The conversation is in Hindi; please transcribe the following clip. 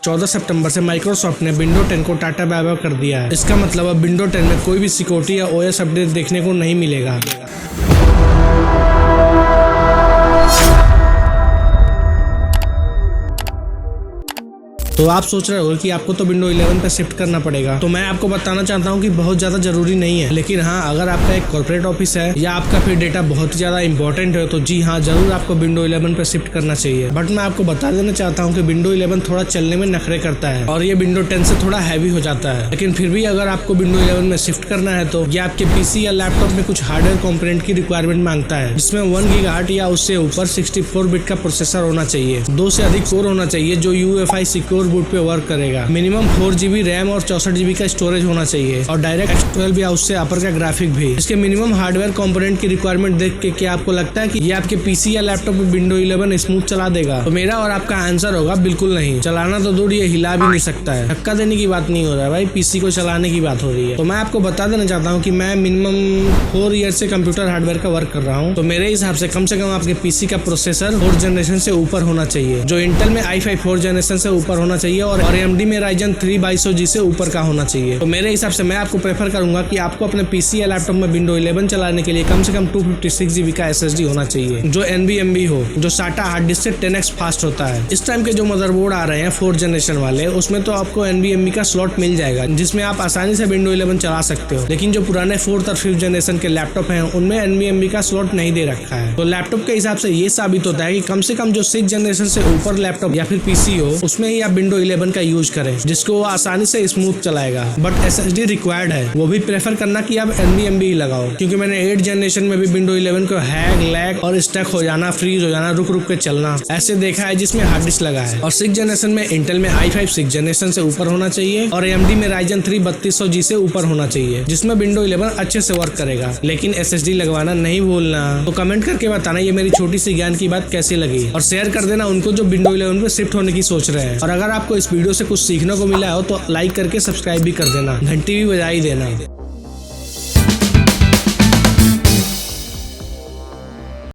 14 सितंबर से माइक्रोसॉफ्ट ने विंडो 10 को टाटा बाय बाय कर दिया है। इसका मतलब अब विंडो 10 में कोई भी सिक्योरिटी या ओएस अपडेट देखने को नहीं मिलेगा। तो आप सोच रहे हो कि आपको तो विंडो 11 पे शिफ्ट करना पड़ेगा, तो मैं आपको बताना चाहता हूँ कि बहुत ज्यादा जरूरी नहीं है। लेकिन हाँ, अगर आपका एक कॉर्पोरेट ऑफिस है या आपका फिर डेटा बहुत ही ज्यादा इंपॉर्टेंट है तो जी हाँ, जरूर आपको विंडो 11 पे शिफ्ट करना चाहिए। बट मैं आपको बता देना चाहता हूँ कि विंडो 11 थोड़ा चलने में नखरे करता है और ये विंडो 10 से थोड़ा हैवी हो जाता है। लेकिन फिर भी अगर आपको विंडो 11 में शिफ्ट करना है तो ये आपके पीसी या लैपटॉप में कुछ हार्डवेयर कंपोनेंट की रिक्वायरमेंट मांगता है, जिसमें 1 गीगाहर्ट्ज या उससे ऊपर 64 बिट का प्रोसेसर होना चाहिए, 2 से अधिक कोर होना चाहिए जो UEFI सिक्योर बूट पे वर्क करेगा, मिनिमम 4 GB रैम और 64 GB का स्टोरेज होना चाहिए और डायरेक्ट X12 या उससे अपर का ग्राफिक भी। इसके मिनिमम हार्डवेयर कंपोनेंट की रिक्वायरमेंट देख के क्या आपको लगता है कि ये आपके पीसी या लैपटॉप में विंडो 11 स्मूथ चला देगा? तो मेरा और आपका आंसर होगा बिल्कुल नहीं। चलाना तो दूर, ये हिला भी नहीं सकता है। धक्का देने की बात नहीं हो रहा है भाई, पीसी को चलाने की बात हो रही है। तो मैं आपको बता देना चाहता हूँ कि मैं मिनिमम 4 ईयर से कंप्यूटर हार्डवेयर का वर्क कर रहा हूँ। तो मेरे हिसाब से कम आपके पीसी का प्रोसेसर 4th जनरेशन से ऊपर होना चाहिए, जो इंटेल में i5 4th जनरेशन से ऊपर होना चाहिए और AMD में Ryzen 3 2200G से ऊपर का होना चाहिए। तो मेरे हिसाब से मैं आपको प्रेफर करूंगा कि आपको अपने पीसी या लैपटॉप में विंडो 11 चलाने के लिए कम से कम 256 GB का SSD होना चाहिए, जो NVMe हो, जो SATA हार्ड डिस्क से 10x फास्ट होता है। इस टाइम के जो मदरबोर्ड आ रहे हैं 4th जनरेशन वाले, उसमें तो आपको NVMe का स्लॉट मिल जाएगा जिसमें आप आसानी से विंडो 11 चला सकते हो। लेकिन जो पुराने 4th और 5th जनरेशन के लैपटॉप हैं उनमें NVMe का स्लॉट नहीं दे रखा है। तो लैपटॉप के हिसाब से ये साबित होता है कि कम से कम जो 6th जनरेशन से ऊपर लैपटॉप या फिर पीसी हो उसमें ही आप विंडो 11 का यूज करें, जिसको वो आसानी से स्मूथ चलाएगा। बट SSD रिक्वायर्ड है, वो भी प्रेफर करना कि आप NVMe ही लगाओ, क्योंकि मैंने 8th जनरेशन में भी विंडो 11 को हैक, लैग और स्टक हो जाना, फ्रीज हो जाना, रुक के चलना ऐसे देखा है जिसमें हार्ड डिस्क लगा है। और 6th जनरेशन में इंटेल में i5 6th जनरेशन से ऊपर होना चाहिए और AMD में Ryzen 3 3200G से ऊपर होना चाहिए, जिसमें विंडो 11 अच्छे से वर्क करेगा। लेकिन SSD लगवाना नहीं भूलना। तो कमेंट करके बताना ये मेरी छोटी सी ज्ञान की बात कैसी लगी और शेयर कर देना उनको जो विंडो 11 पे शिफ्ट होने की सोच रहे हैं। और अगर आपको इस वीडियो से कुछ सीखने को मिला हो तो लाइक करके सब्सक्राइब भी कर देना, घंटी भी बजा ही देना।